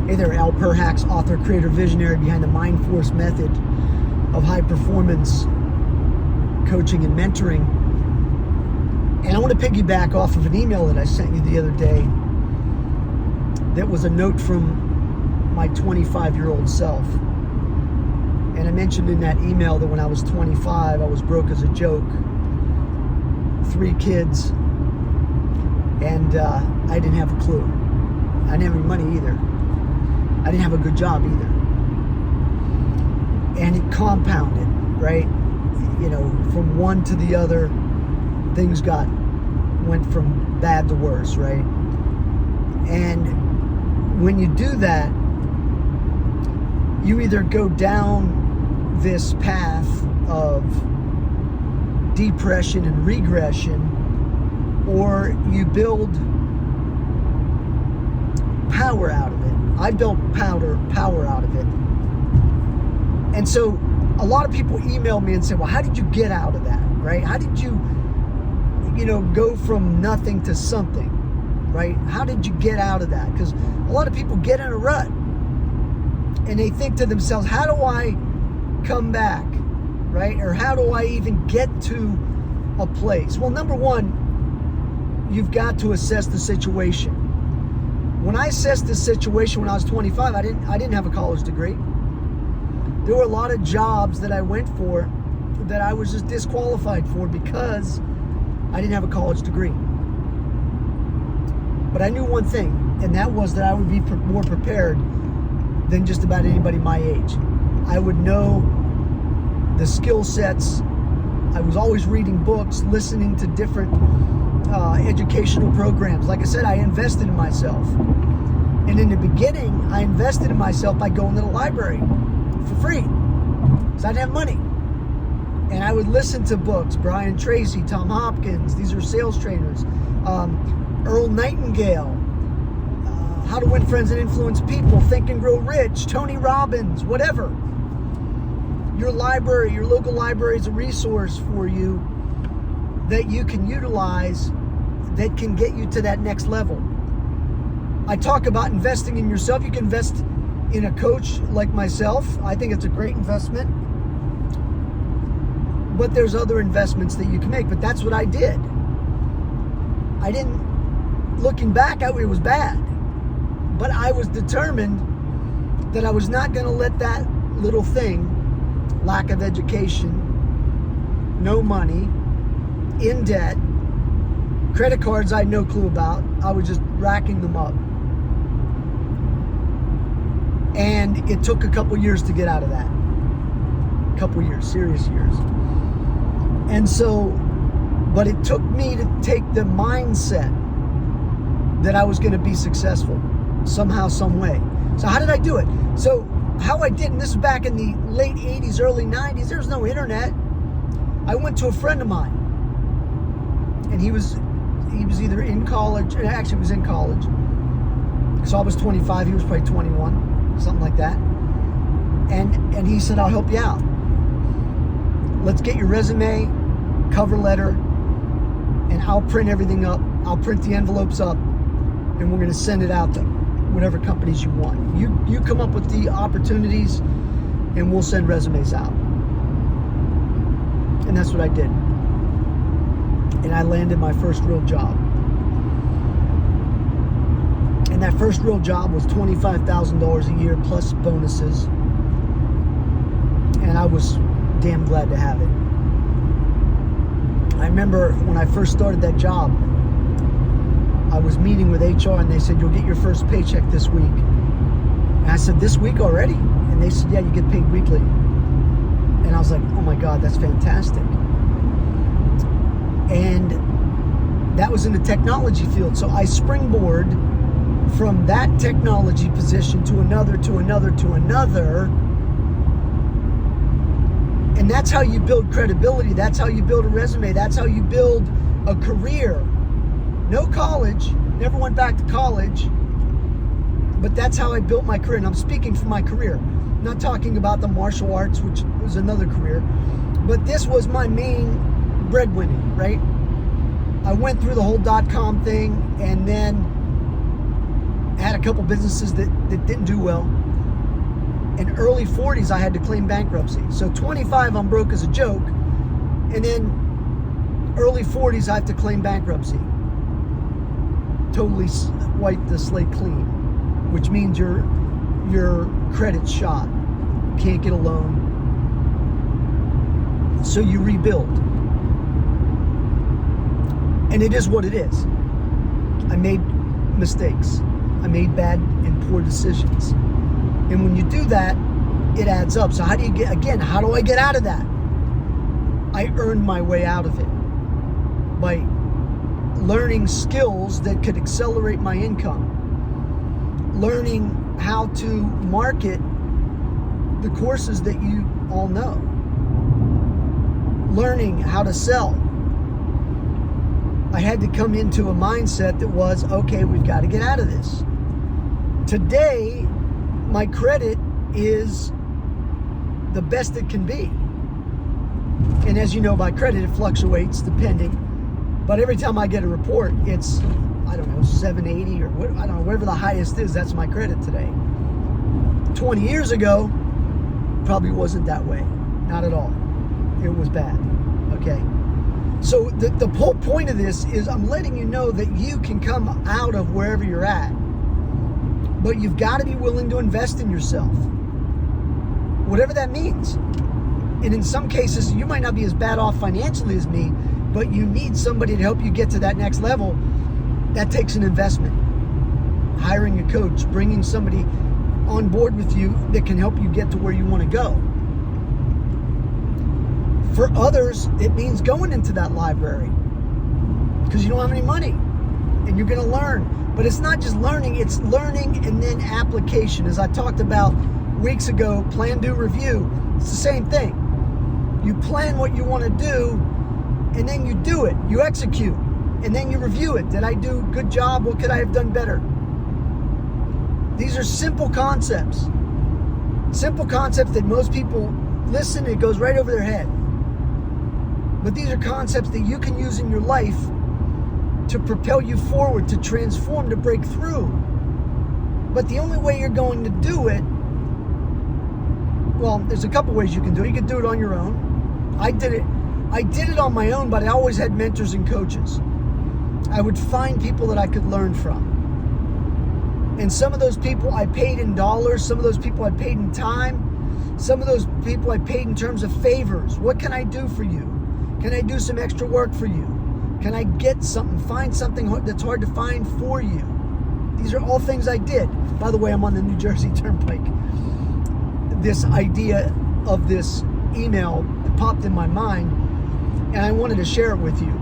Hey there, Al Perhacs, author, creator, visionary behind the Mind Force method of high performance coaching and mentoring. And I want to piggyback off of an email that I sent you the other day that was a note from my 25-year-old self. And I mentioned in that email that when I was 25, I was broke as a joke, 3 kids, and I didn't have a clue. I didn't have any money either. I didn't have a good job either. And it compounded, right? You know, from one to the other, things went from bad to worse, right? And when you do that, you either go down this path of depression and regression, or you build power out of it. I built power out of it. And so a lot of people email me and say, well, how did you get out of that, right? How did you go from nothing to something, right? How did you get out of that? Because a lot of people get in a rut and they think to themselves, how do I come back, right? Or how do I even get to a place? Well, number one, you've got to assess the situation. When I assessed the situation when I was 25, I didn't have a college degree. There were a lot of jobs that I went for that I was just disqualified for because I didn't have a college degree. But I knew one thing, and that was that I would be more prepared than just about anybody my age. I would know the skill sets. I was always reading books, listening to different educational programs. Like I said, I invested in myself. And in the beginning, I invested in myself by going to the library for free, because I didn't have money. And I would listen to books, Brian Tracy, Tom Hopkins, these are sales trainers, Earl Nightingale, How to Win Friends and Influence People, Think and Grow Rich, Tony Robbins, whatever. Your library, your local library is a resource for you that you can utilize that can get you to that next level. I talk about investing in yourself. You can invest in a coach like myself. I think it's a great investment. But there's other investments that you can make. But that's what I did. Looking back, it was bad. But I was determined that I was not going to let that little thing, lack of education, no money, in debt, credit cards I had no clue about. I was just racking them up. And it took a couple years to get out of that. A couple years, serious years. And so, but it took me to take the mindset that I was going to be successful somehow, some way. So how did I do it? So how I did, and this is back in the late 80s, early 90s, there was no internet. I went to a friend of mine, and he was either in college, actually he was in college. So I was 25, he was probably 21, something like that. And he said, I'll help you out. Let's get your resume, cover letter, and I'll print everything up. I'll print the envelopes up, and we're going to send it out to whatever companies you want. You come up with the opportunities, and we'll send resumes out. And that's what I did. And I landed my first real job. And that first real job was $25,000 a year plus bonuses. And I was damn glad to have it. I remember when I first started that job, I was meeting with HR and they said, you'll get your first paycheck this week. And I said, this week already? And they said, yeah, you get paid weekly. And I was like, oh my God, that's fantastic. And that was in the technology field. So I springboard from that technology position to another, to another, to another. And that's how you build credibility. That's how you build a resume. That's how you build a career. No college, never went back to college, but that's how I built my career. And I'm speaking for my career. I'm not talking about the martial arts, which was another career, but this was my main breadwinning, right? I went through the whole .com thing, and then had a couple businesses that didn't do well. In early 40s, I had to claim bankruptcy. So 25, I'm broke as a joke. And then early 40s, I have to claim bankruptcy. Totally wipe the slate clean, which means your credit's shot. Can't get a loan. So you rebuild. And it is what it is. I made mistakes. I made bad and poor decisions. And when you do that, it adds up. So how do I get out of that? I earned my way out of it by learning skills that could accelerate my income. Learning how to market the courses that you all know. Learning how to sell. I had to come into a mindset that was, okay, we've got to get out of this. Today, my credit is the best it can be. And as you know, by credit, it fluctuates depending. But every time I get a report, it's, 780 or whatever the highest is, that's my credit today. 20 years ago, probably wasn't that way. Not at all. It was bad. Okay? So the whole point of this is I'm letting you know that you can come out of wherever you're at. But you've got to be willing to invest in yourself. Whatever that means. And in some cases, you might not be as bad off financially as me, but you need somebody to help you get to that next level. That takes an investment. Hiring a coach, bringing somebody on board with you that can help you get to where you want to go. For others, it means going into that library because you don't have any money and you're going to learn. But it's not just learning, it's learning and then application. As I talked about weeks ago, plan, do, review. It's the same thing. You plan what you want to do and then you do it. You execute and then you review it. Did I do a good job? What could I have done better? These are simple concepts. Simple concepts that most people listen, it goes right over their head. But these are concepts that you can use in your life to propel you forward, to transform, to break through. But the only way you're going to do it, well, there's a couple ways you can do it. You can do it on your own. I did it on my own, but I always had mentors and coaches. I would find people that I could learn from. And some of those people I paid in dollars, some of those people I paid in time, some of those people I paid in terms of favors. What can I do for you? Can I do some extra work for you? Can I get something, find something that's hard to find for you? These are all things I did. By the way, I'm on the New Jersey Turnpike. This idea of this email popped in my mind, and I wanted to share it with you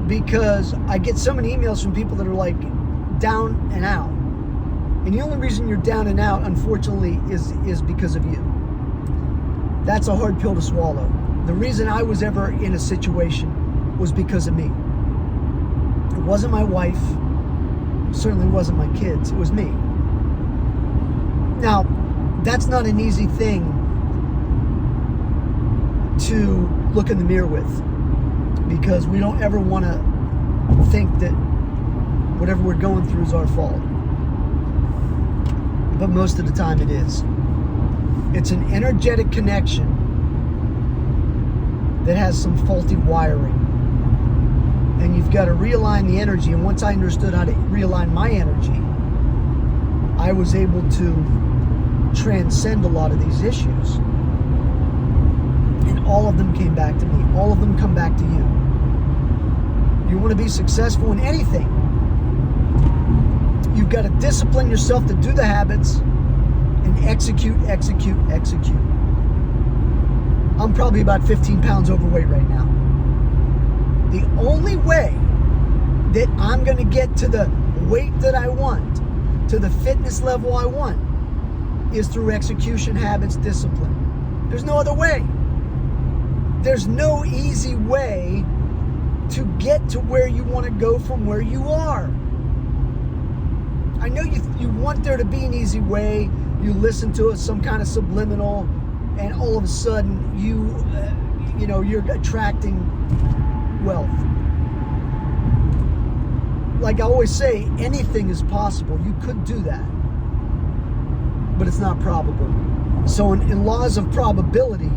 because I get so many emails from people that are like down and out. And the only reason you're down and out, unfortunately, is because of you. That's a hard pill to swallow. The reason I was ever in a situation was because of me. It wasn't my wife. It certainly wasn't my kids. It was me. Now, that's not an easy thing to look in the mirror with because we don't ever want to think that whatever we're going through is our fault. But most of the time it is. It's an energetic connection that has some faulty wiring. And you've got to realign the energy. And once I understood how to realign my energy, I was able to transcend a lot of these issues. And all of them came back to me. All of them come back to you. You want to be successful in anything, you've got to discipline yourself to do the habits and execute. I'm probably about 15 pounds overweight right now. The only way that I'm going to get to the weight that I want, to the fitness level I want, is through execution, habits, discipline. There's no other way. There's no easy way to get to where you want to go from where you are. I know you want there to be an easy way. You listen to some kind of subliminal, and all of a sudden you're attracting wealth. like I always say, anything is possible. You could do that, but it's not probable. So in laws of probability,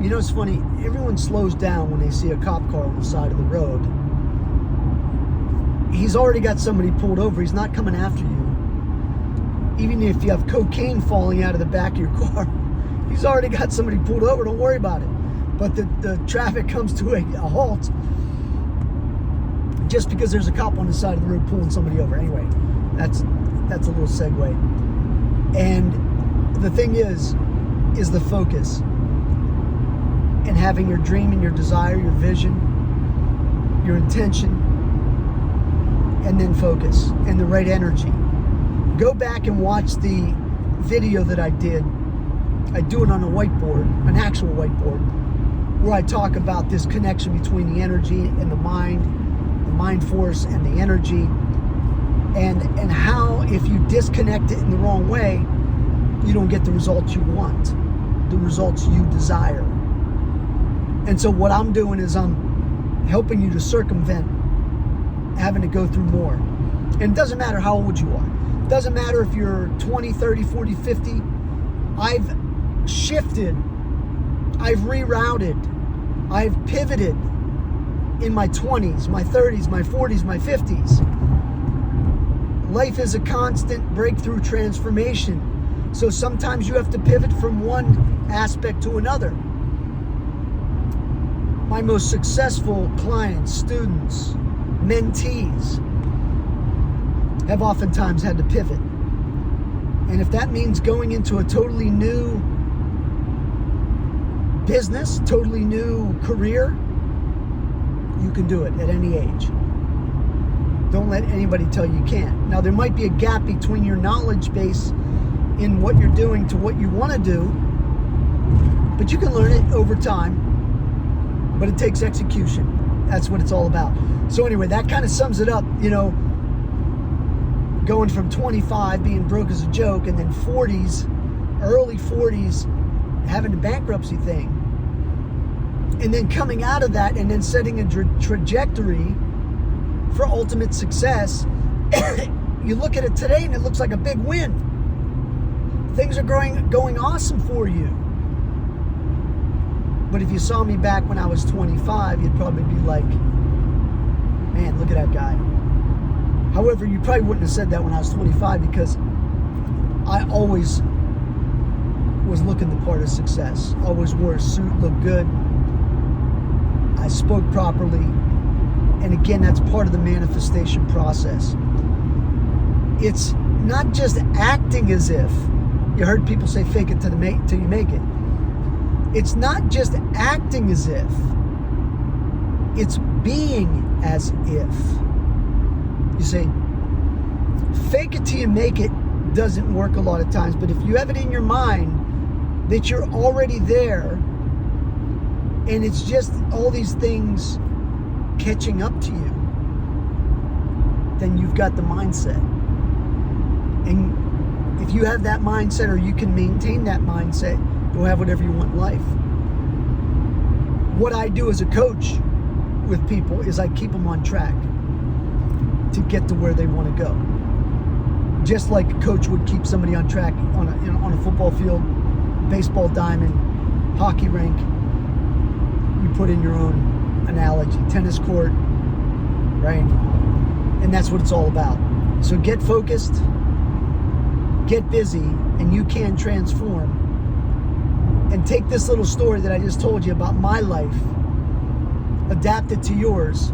you know, it's funny, everyone slows down when they see a cop car on the side of the road. He's already got somebody pulled over. He's not coming after you. Even if you have cocaine falling out of the back of your car, he's already got somebody pulled over. Don't worry about it. But the traffic comes to a halt just because there's a cop on the side of the road pulling somebody over. Anyway, that's a little segue. And the thing is the focus. And having your dream and your desire, your vision, your intention, and then focus and the right energy. Go back and watch the video that I did. I do it on a whiteboard, an actual whiteboard, where I talk about this connection between the energy and the mind force and the energy, and how if you disconnect it in the wrong way, you don't get the results you want, the results you desire. And so what I'm doing is I'm helping you to circumvent having to go through more. And it doesn't matter how old you are. It doesn't matter if you're 20, 30, 40, 50. I've shifted. I've rerouted. I've pivoted in my 20s, my 30s, my 40s, my 50s. Life is a constant breakthrough transformation. So sometimes you have to pivot from one aspect to another. My most successful clients, students, mentees have oftentimes had to pivot. And if that means going into a totally new business, totally new career, you can do it at any age. Don't let anybody tell you can't. Now, there might be a gap between your knowledge base in what you're doing to what you want to do, but you can learn it over time. But it takes execution. That's what it's all about. So anyway, that kind of sums it up, you know, going from 25 being broke as a joke, and then 40s, early 40s, having the bankruptcy thing. And then coming out of that and then setting a trajectory for ultimate success. You look at it today and it looks like a big win. Things are going awesome for you. But if you saw me back when I was 25, you'd probably be like, man, look at that guy. However, you probably wouldn't have said that when I was 25, because I always was looking the part of success. Always wore a suit, looked good. I spoke properly. And again, that's part of the manifestation process. It's not just acting as if. You heard people say fake it till you make it. It's not just acting as if. It's being as if. You say, fake it till you make it doesn't work a lot of times, but if you have it in your mind that you're already there, and it's just all these things catching up to you, then you've got the mindset. And if you have that mindset, or you can maintain that mindset, you'll have whatever you want in life. What I do as a coach with people is I keep them on track to get to where they want to go. Just like a coach would keep somebody on track on a football field, baseball diamond, hockey rink. You put in your own analogy, tennis court, right? And that's what it's all about. So get focused, get busy, and you can transform. And take this little story that I just told you about my life, adapt it to yours,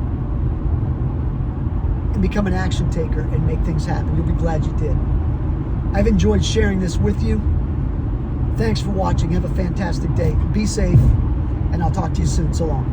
and become an action taker and make things happen. You'll be glad you did. I've enjoyed sharing this with you. Thanks for watching. Have a fantastic day. Be safe, and I'll talk to you soon. So long.